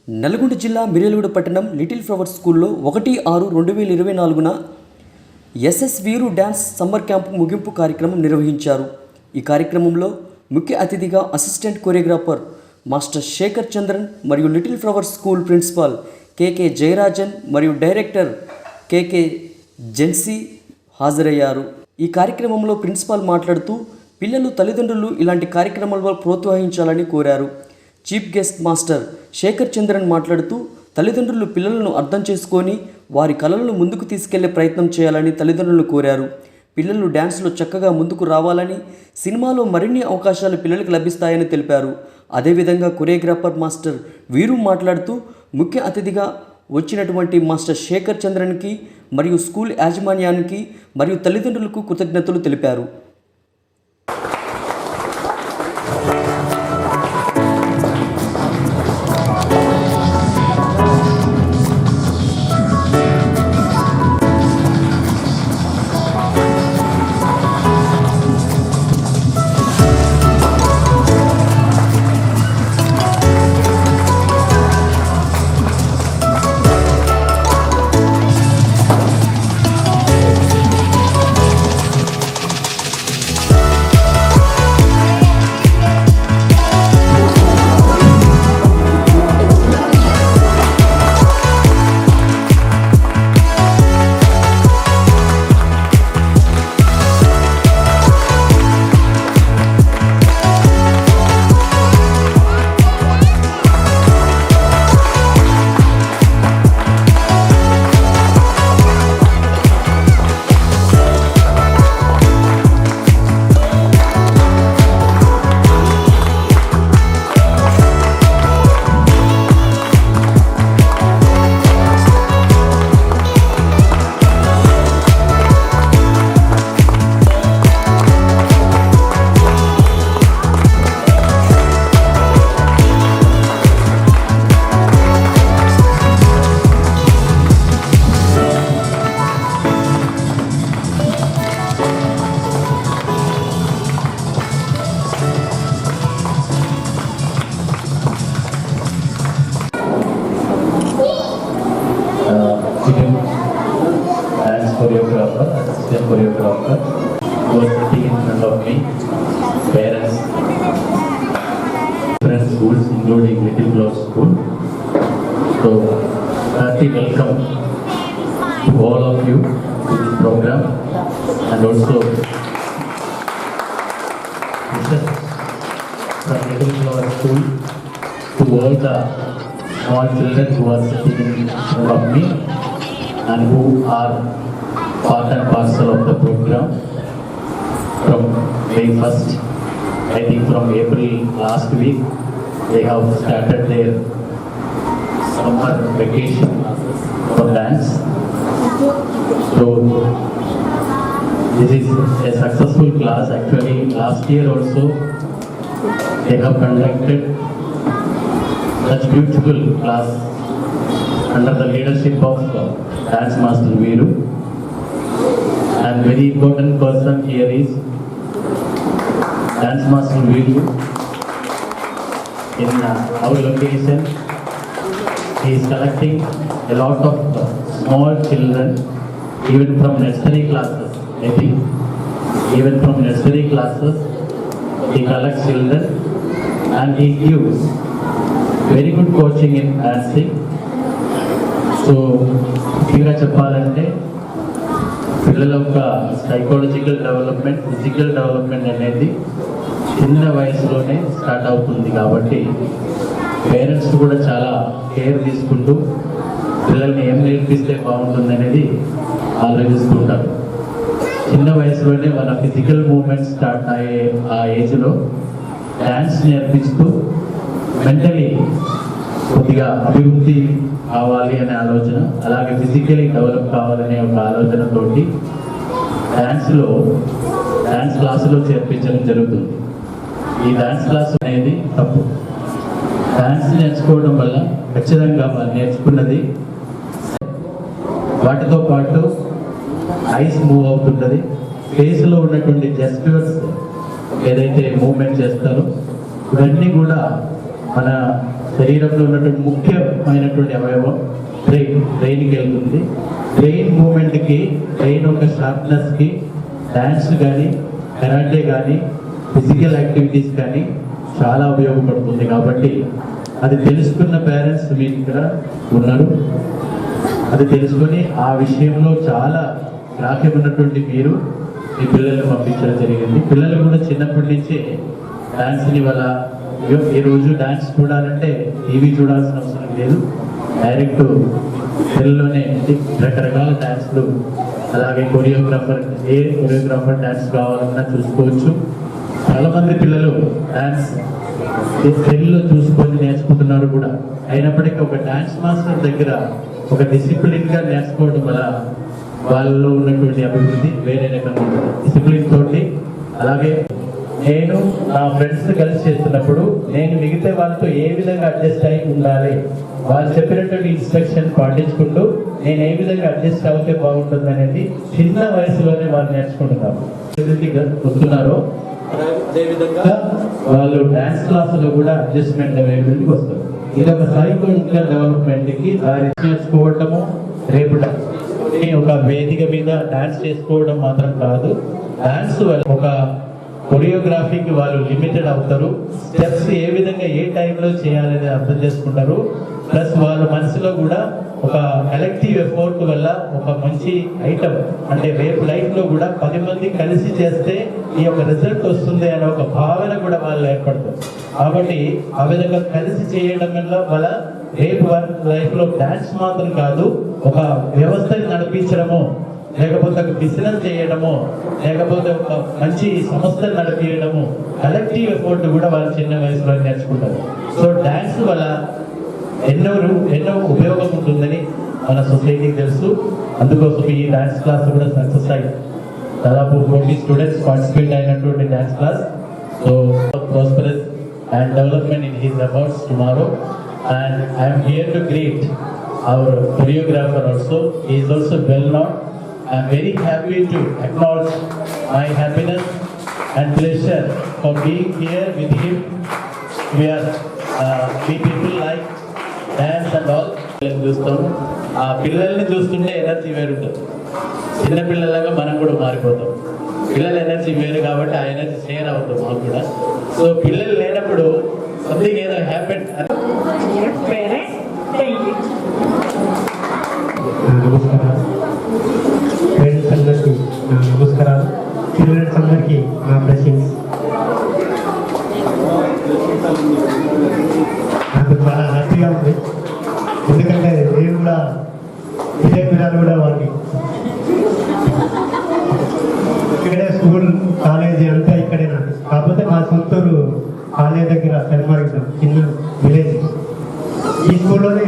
నల్గొండ జిల్లా మిర్యాలగూడ పట్టణం little flower స్కూల్లో 1/6/2024న SS Veeru dance summer camp ముగింపు కార్యక్రమం నిర్వహించారు. ఈ కార్యక్రమంలో ముఖ్య అతిథిగా assistant choreographer master Shekhar Chandran మరియు little flower school principal KK Jayarajan మరియు డైరెక్టర్ కేకే జెన్సీ హాజరయ్యారు. ఈ కార్యక్రమంలో ప్రిన్సిపాల్ మాట్లాడుతూ పిల్లలు తల్లిదండ్రులు ఇలాంటి కార్యక్రమాల్లో ప్రోత్సహించాలని కోరారు. Chief guest master Shekhar Chandran మాట్లాడుతూ తల్లిదండ్రులు పిల్లలను అర్థం చేసుకొని వారి కళలను ముందుకు తీసుకెళ్లే ప్రయత్నం చేయాలని తల్లిదండ్రులను కోరారు. పిల్లలు డ్యాన్స్లో చక్కగా ముందుకు రావాలని, సినిమాలో మరిన్ని అవకాశాలు పిల్లలకు లభిస్తాయని తెలిపారు. అదేవిధంగా కొరియోగ్రాఫర్ మాస్టర్ వీరు మాట్లాడుతూ ముఖ్య అతిథిగా వచ్చినటువంటి మాస్టర్ శేఖర్ చంద్రన్కి మరియు స్కూల్ యాజమాన్యానికి మరియు తల్లిదండ్రులకు కృతజ్ఞతలు తెలిపారు. Choreographer, assistant choreographer, who was sitting in front of me, parents, different schools including Little Flower School. So, hearty welcome to all of you to this program, and also wishes from Little Flower School to all the small children who are sitting in front of me and who are part and parcel of the program from May 1st. I think from April last week they have started their summer vacation for dance. So this is a successful class. Actually last year also they have conducted such beautiful class under the leadership of Dance Master Veeru. And very important person here is Dance Master Veeru. In our location, he is collecting a lot of small children, even from nursery classes. I think even from nursery classes, he collects children and he gives very good coaching in dancing. So, ఇంకా చెప్పాలంటే పిల్లల యొక్క psychological development, physical development అనేది చిన్న వయసులోనే start అవుతుంది. కాబట్టి parents కూడా చాలా కేర్ తీసుకుంటూ పిల్లల్ని ఏం నేర్పిస్తే బాగుంటుంది అనేది ఆలోచిస్తుంటారు. చిన్న వయసులోనే వాళ్ళ ఫిజికల్ మూవ్మెంట్ స్టార్ట్ అయ్యే ఆ ఏజ్లో డ్యాన్స్ నేర్పిస్తూ మెంటలీ కొద్దిగా అభివృద్ధి కావాలి అనే ఆలోచన, అలాగే ఫిజికలీ డెవలప్ కావాలనే ఒక ఆలోచనతోటి డ్యాన్స్ క్లాసులో చేర్పించడం జరుగుతుంది. ఈ డ్యాన్స్ క్లాస్ అనేది తప్పు. డ్యాన్స్ నేర్చుకోవడం వల్ల ఖచ్చితంగా వాళ్ళు నేర్చుకున్నది వాటితో పాటు ఐస్ మూవ్ అవుతుంటుంది, ఫేస్లో ఉన్నటువంటి జెస్చర్స్ ఏదైతే మూవ్మెంట్ చేస్తారో ఇవన్నీ కూడా మన శరీరంలో ఉన్నటువంటి ముఖ్యమైనటువంటి అవయవం బ్రెయిన్కి వెళ్తుంది. బ్రెయిన్ మూమెంట్కి, బ్రెయిన్ ఒక షార్ప్నెస్కి డ్యాన్స్ కానీ, కరాటే కానీ, ఫిజికల్ యాక్టివిటీస్ కానీ చాలా ఉపయోగపడుతుంది. కాబట్టి అది తెలుసుకున్న పేరెంట్స్ మీరు ఇక్కడ ఉన్నారు. అది తెలుసుకొని ఆ విషయంలో చాలా గ్రాహ్యం ఉన్నటువంటి మీరు మీ పిల్లల్ని పంపించడం జరిగింది. పిల్లలు కూడా చిన్నప్పటి నుంచే డాన్స్ని వాళ్ళ ఈరోజు డాన్స్ చూడాలంటే టీవీ చూడాల్సిన అవసరం లేదు, డైరెక్ట్ సెల్లోనే రకరకాల డాన్స్లు, అలాగే ఏ కొరియోగ్రాఫర్ డాన్స్ కావాలన్నా చూసుకోవచ్చు. చాలామంది పిల్లలు డాన్స్ సెల్లో చూసుకొని నేర్చుకుంటున్నారు కూడా. అయినప్పటికీ ఒక డాన్స్ మాస్టర్ దగ్గర ఒక డిసిప్లిన్గా నేర్చుకోవడం వల్ల వాళ్ళలో ఉన్నటువంటి అభివృద్ధి వేరే రకంగా ఉంటుంది. డిసిప్లిన్ తోటి అలాగే నేను నా ఫ్రెండ్స్ కలిసి చేస్తున్నప్పుడు నేను మిగతా వాళ్ళతో ఏ విధంగా అడ్జస్ట్ అయి ఉండాలి, వాళ్ళు చెప్పినటువంటి ఇన్స్ట్రక్షన్ పాటించుకుంటూ నేను ఏ విధంగా అడ్జస్ట్ అవుతే బాగుంటుంది అనేది చిన్న వయసులోనే వాళ్ళు నేర్చుకుంటున్నారు. వస్తున్నారో అదేవిధంగా వాళ్ళు డాన్స్ క్లాసులో కూడా అడ్జస్ట్మెంట్ అవైలబిలిటీకి వస్తారు. ఇది ఒక సైకలాజికల్ డెవలప్మెంట్కి దారి చేసుకోవటము. రేపు ఒక వేదిక మీద డాన్స్ చేసుకోవడం మాత్రం కాదు, డాన్స్ ఒక కొరియోగ్రఫీకి వాళ్ళు లిమిటెడ్ అవుతారు. స్టెప్స్ ఏ విధంగా ఏ టైంలో చేయాలనేది అర్థం చేసుకుంటారు. ప్లస్ వాళ్ళ మనసులో కూడా ఒక కలెక్టివ్ ఎఫర్ట్ వల్ల ఒక మంచి ఐటమ్ అంటే రేపు లైఫ్లో కూడా 10 మంది కలిసి చేస్తే ఈ యొక్క రిజల్ట్ వస్తుంది అనే ఒక భావన కూడా వాళ్ళు ఏర్పడుతుంది. కాబట్టి ఆ విధంగా కలిసి చేయడం వల్ల వాళ్ళ రేపు లైఫ్లో డాన్స్ మాత్రం కాదు, ఒక వ్యవస్థని నడిపించడము, లేకపోతే ఒక బిజినెస్ చేయడము, లేకపోతే ఒక మంచి సంస్థను నడిపించడము, కలెక్టివ్ ఎఫర్ట్ కూడా వాళ్ళు చిన్న వయసులో నేర్చుకుంటారు. సో డాన్స్ వల్ల ఎన్నో ఉపయోగం ఉంటుందని మన సొసైటీకి తెలుసు. అందుకోసం ఈ డాన్స్ క్లాస్ కూడా సక్సెస్ అయ్యి దాదాపు 40 స్టూడెంట్స్ పార్టిసిపేట్ అయినటువంటి dance class. So prosperous and development in his abouts tomorrow. And I'm here to greet our choreographer also. He is also well known. I'm very happy to acknowledge my happiness and pleasure for being here with him. We people like dance and all. చూస్తాం ఆ పిల్లల్ని చూస్తుంటే energy వేరుంటుంది. చిన్న పిల్లలాగా మనం కూడా మారిపోతాం. పిల్లల energy వేరు కాబట్టి ఆ ఎనర్జీ షేర్ అవుతుంది మాకు కూడా. సో పిల్లలు లేనప్పుడు సంథింగ్ ఏదో హ్యాపెన్. నమస్కారం ఫ్రెండ్స్ అందరికీ నమస్కారాలు. చిల్డ్రన్స్ అందరికీ నా బ్లెస్సింగ్స్. నాకు చాలా హ్యాపీగా ఉంది, ఎందుకంటే నేను కూడా ఇదే పిల్లలు కూడా వాళ్ళకి ఇక్కడే స్కూల్ కాలేజీ అంతా ఇక్కడే నాకు. కాకపోతే మా సొంతూరు కాలేజ్ దగ్గర సెల్మార్గం చిన్న విలేజ్. ఈ స్కూల్లోనే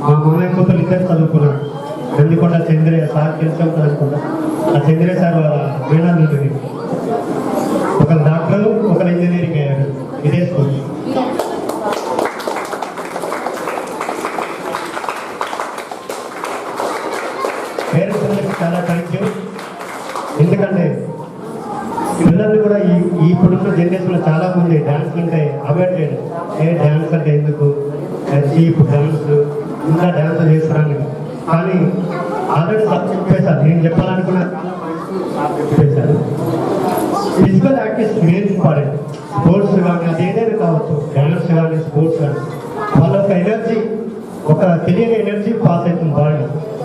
మా మామయ్య కూతురు ఇద్దరు చదువుకున్నాడు. నందికొండ చంద్రయ్య సార్ తెలుసాం అనుకుంటా. ఆ చంద్రయ్య సార్ వాళ్ళ మేనాలు ఉంటుంది. ఒకరు డాక్టరు, ఒకరు ఇంజనీరింగ్ అయ్యారు ఇదే స్కూల్. పేరెంట్స్ అందరికీ చాలా థ్యాంక్ యూ. ఎందుకంటే పిల్లల్ని కూడా ఇప్పుడున్న జనరేషన్లో చాలా మంది డ్యాన్స్ అంటే అవాయిడ్ చేయడం. డ్యాన్స్ అంటే ఎందుకు, చీప్ డ్యాన్స్, ఇంకా డ్యాన్స్ చేస్తారని. కానీ ఆల్రెడీ సార్ చెప్పేశారు, నేను చెప్పాలనుకున్నా చెప్పేశారు. Physical activities main important. Sports కానీ అది ఏదైనా కావచ్చు, డ్యాన్స్ కానీ స్పోర్ట్స్ కానీ వాళ్ళ ఒక ఎనర్జీ, ఒక తెలియని ఎనర్జీ పాస్ అవుతుంది బాడీ.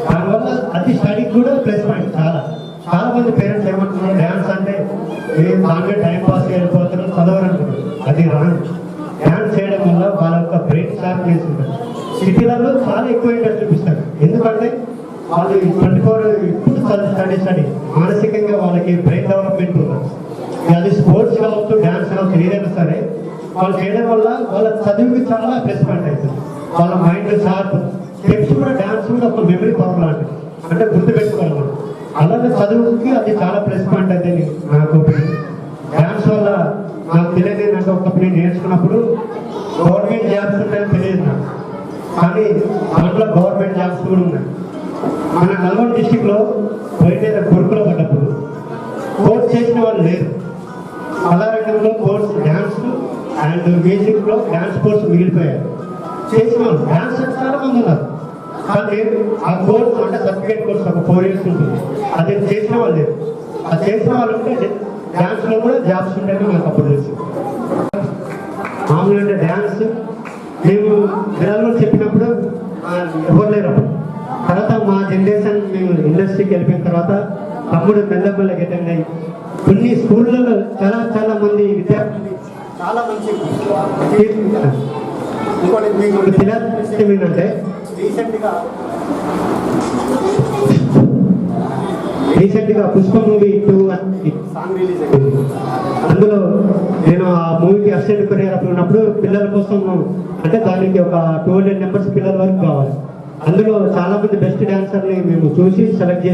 దానివల్ల అది స్టడీకి కూడా ప్లస్ పాయింట్. చాలా మంది పేరెంట్స్ ఏమంటున్నారు, డ్యాన్స్ అంటే దానిలో టైం పాస్ వెళ్ళిపోతారు, చదవరనుకుంటారు. అది రాంగ్. డ్యాన్స్ చేయడం వల్ల వాళ్ళ యొక్క బ్రెయిన్ షార్ప్నెస్ ఉంటుంది. సిటీలలో చాలా ఎక్కువ ఇంట్రెస్ట్ చూపిస్తారు, ఎందుకంటే వాళ్ళు 24 ఇప్పుడు స్టడీ మానసికంగా వాళ్ళకి బ్రెయిన్ డెవలప్మెంట్ ఉంటుంది. అది స్పోర్ట్స్ కావచ్చు, డ్యాన్స్ కావచ్చు, ఏదైనా సరే వాళ్ళు చేయడం వల్ల వాళ్ళ చదువుకి చాలా ప్లస్ పాయింట్ అవుతుంది. వాళ్ళ మైండ్ షార్ప్. స్టెప్స్ కూడా డ్యాన్స్ కూడా ఒక మెమరీ పవర్ లాంటిది, అంటే గుర్తుపెట్టుకోవాలి మనం. అలాగే చదువుకి అది చాలా ప్లస్ పాయింట్ అయితే నాకు ఒపీనియన్. డ్యాన్స్ వల్ల నాకు తెలియదు ఏంటంటే ఒకప్పుడు నేను నేర్చుకున్నప్పుడు గవర్నమెంట్ జాబ్స్ ఉంటాయని తెలియదు నాకు, కానీ దాంట్లో గవర్నమెంట్ జాబ్స్ కూడా ఉన్నాయి. మన నల్గొండ డిస్టిక్లో పోయిన గురుకులో పడ్డప్పుడు కోర్స్ చేసిన వాళ్ళు లేరు. కళారంగంలో కోర్స్ డ్యాన్స్ అండ్ మ్యూజిక్లో డ్యాన్స్ కోర్స్ మిగిలిపోయారు. చేసిన వాళ్ళు డాన్స్ చాలా మంది ఉన్నారు. కానీ ఆ కోర్స్ అంటే సర్టిఫికేట్ కోర్స్ ఒక 4 years ఉంటుంది. అది చేసిన వాళ్ళు లేదు. అది చేసిన వాళ్ళు ఉంటే డ్యాన్స్లో కూడా జాబ్స్ ఉంటాయని నాకు అప్పుడు తెలుసు. మామూలు అంటే డ్యాన్స్ మేము పిల్లలు చెప్పినప్పుడు ఎవరు లేరు. తర్వాత మా జనరేషన్ మేము ఇండస్ట్రీకి వెళ్ళిపోయిన తర్వాత తమ్ముడు మెల్లమెల్లగా అటెండ్ అయ్యి కొన్ని స్కూళ్ళలో చాలా మంది విద్యార్థులు చాలా మంచి ఇంకోటి మీకు తెలియాల్సిన విషయం ఏంటంటే రీసెంట్గా పుష్ప మూవీ 2 సాంగ్ రిలీజ్ అయింది. అందులో నేను ఆ మూవీకి అసిస్టెంట్ కొరియోగ్రాఫర్ ఉన్నప్పుడు పిల్లల కోసం అంటే దానికి ఒక 200 members పిల్లల వరకు కావాలి. అందులో చాలా మంది బెస్ట్ డాన్సర్ని మేము చూసి సెలెక్ట్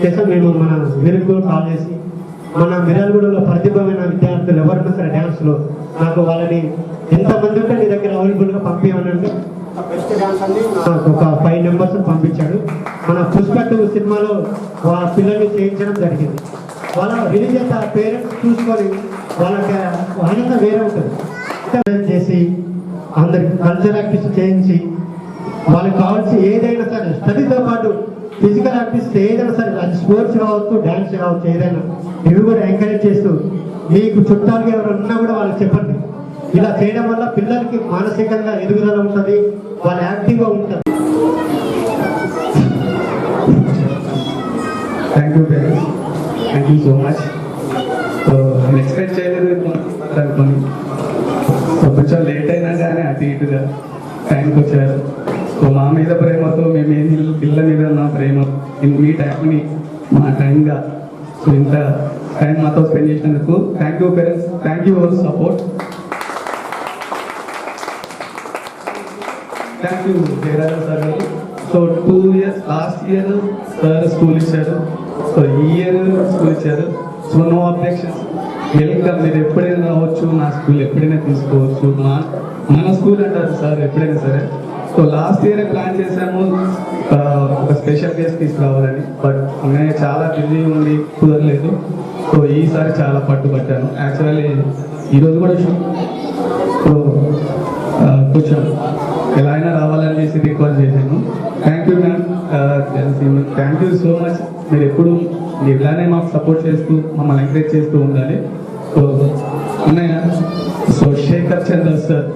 చేసాం. మేము మన వీరికి కాల్ చేసి మన మిర్యాలగూడలో ప్రతిభమైన విద్యార్థులు ఎవరైనా సరే డ్యాన్స్లో నాకు వాళ్ళని ఎంతమంది ఉంటే నీ దగ్గర అవైలబుల్గా పంపించమనంటే బెస్ట్ డాన్సర్ని ఒక 5 members పంపించాడు. మన పుష్ప 2 సినిమాలో వాళ్ళ పిల్లల్ని చేయించడం జరిగింది. వాళ్ళ రిలీజ్ అయితే ఆ పేరెంట్స్ చూసుకొని వాళ్ళకి ఆనందం వేరే ఉంటుంది. చేసి అందరికి కల్చరల్ యాక్టివిటీస్ చేయించి వాళ్ళకి కావాల్సి ఏదైనా సరే స్టడీతో పాటు ఫిజికల్ యాక్టివిటీస్ ఏదైనా సరే అది స్పోర్ట్స్ కావచ్చు డ్యాన్స్ కావచ్చు ఏదైనా ఇవి కూడా ఎంకరేజ్ చేస్తూ మీకు చుట్టాలుగా ఎవరు ఉన్నా కూడా వాళ్ళకి చెప్పండి. ఇలా చేయడం వల్ల పిల్లలకి మానసికంగా ఎదుగుదల ఉంటుంది, వాళ్ళు యాక్టివ్గా ఉంటారు. Thank you parents, thank you so much. So నేను ఎక్స్పెక్ట్ చేయలేదు అనుకోని, సో కొంచెం లేట్ అయినా కానీ అటు ఇటుగా టైంకి వచ్చారు. సో మా మీద ప్రేమతో మేము ఏం పిల్లల మీద ఉన్న ప్రేమ మీ టైంని మా టైంగా సో ఇంత టైం మాతో స్పెండ్ చేసినందుకు thank you parents, thank you for support. Thank you Jayarajan sir garu. So 2 years last year sir school ఇచ్చారు, సో ఈ ఇయర్ స్కూల్ ఇచ్చారు. So no objections, welcome. మీరు ఎప్పుడైనా రావచ్చు, నా స్కూల్ ఎప్పుడైనా తీసుకోవచ్చు. మన స్కూల్ అంటారు సార్ ఎప్పుడైనా సరే. సో లాస్ట్ ఇయర్ ప్లాన్ చేసాము ఒక స్పెషల్ గెస్ట్ తీసుకురావాలని, బట్ నేను చాలా బిజీ ఉండి కుదరలేదు. సో ఈసారి చాలా పట్టుబట్టాను. యాక్చువల్లీ ఈరోజు కూడా సో కొంచెం ఎలా అయినా రావాలని చేసి రిక్వెస్ట్ చేశాను. Thank you ma'am, thank you so much. మీరు ఎప్పుడు ఇలానే మాకు సపోర్ట్ చేస్తూ మమ్మల్ని ఎంకరేజ్ చేస్తూ ఉండాలి. సో అన్నయ్య, సో శేఖర్ చంద్ర సార్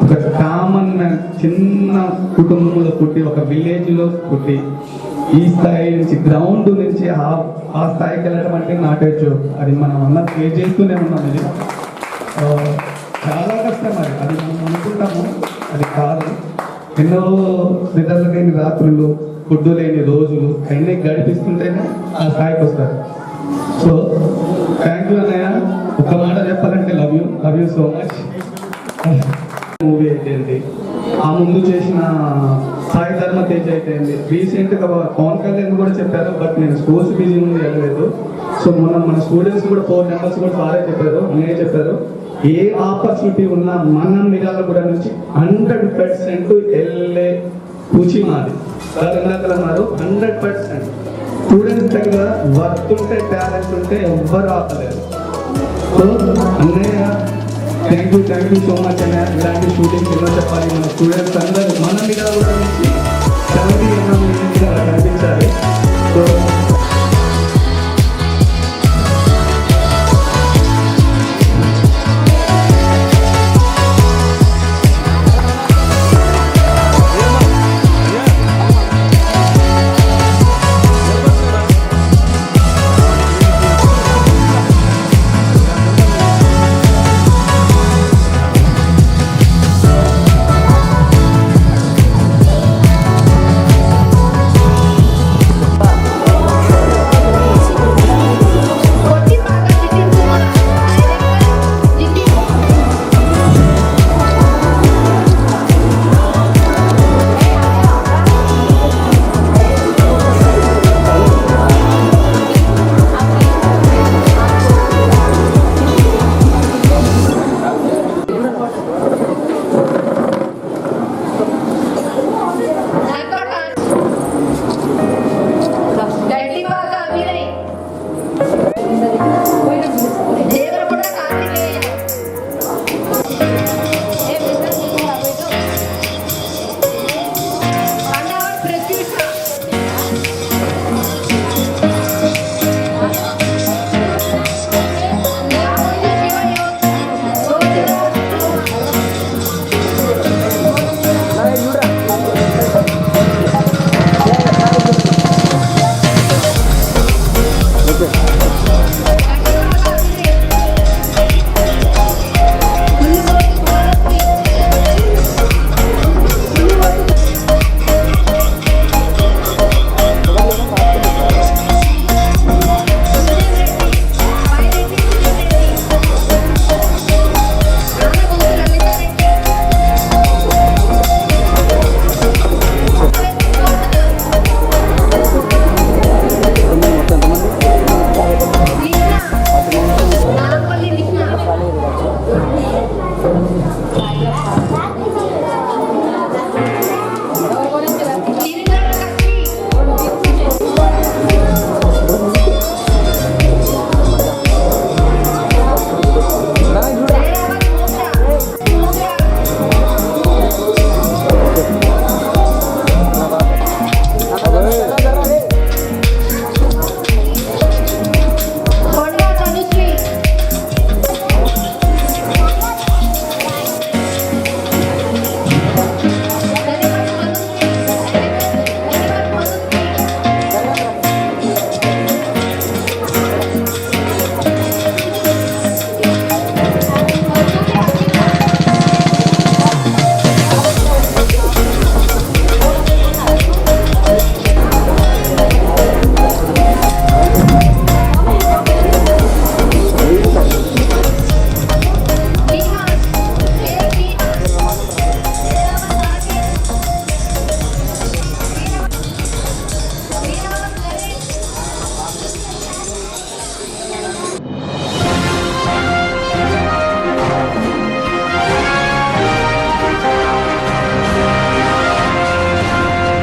ఒక కామన్ మ్యాన్, చిన్న కుటుంబంలో పుట్టి ఒక విలేజ్లో పుట్టి ఈ స్థాయి నుంచి గ్రౌండ్ నుంచి ఆ స్థాయికి వెళ్ళడం అంటే నాటేచ్చు. అది మనం అందరం ఫేస్ చేస్తూనే ఉన్నాం. ఇది చాలా కష్టం. అది మనం అనుకుంటాము, అది కాదు. ఎన్నో నిద్రలు లేని రాత్రులు, ఫుడ్ లేని రోజులు అన్నీ గడిపిస్తుంటేనే ఆ స్థాయికి వస్తారు. సో థ్యాంక్ యూ అన్నయ్య. ఒక మాట చెప్పాలంటే love you so much. Movie అయితే ఆ ముందు చేసిన సాయి ధర్మ తేజ్ అయితే రీసెంట్గా పవన్ కళ్యాణ్ కూడా చెప్పారు, బట్ నేను స్కూల్స్ బిజీ ఉంది వెళ్ళలేదు. సో మన స్టూడెంట్స్ కూడా 4 members కూడా సారే చెప్పారు, అన్నయ్య చెప్పారు. ఏ ఆపర్చునిటీ ఉన్నా మనం మిర్యాలగూడ నుంచి 100% వెళ్ళే పూచి మాది సార్ అన్నారు. 100% స్టూడెంట్స్ దగ్గర వర్త్ ఉంటే టాలెంట్ ఉంటే ఎవ్వరు ఆపలేరు. సో అన్నయ్య థ్యాంక్ యూ సో మచ్ అన్నయ్య. ఇలాంటి షూటింగ్స్ ఎన్నో చెప్పాలి. మన స్టూడెంట్స్ అందరూ మన మిర్యాలగూడ నుంచి 70 కనిపించాలి. సో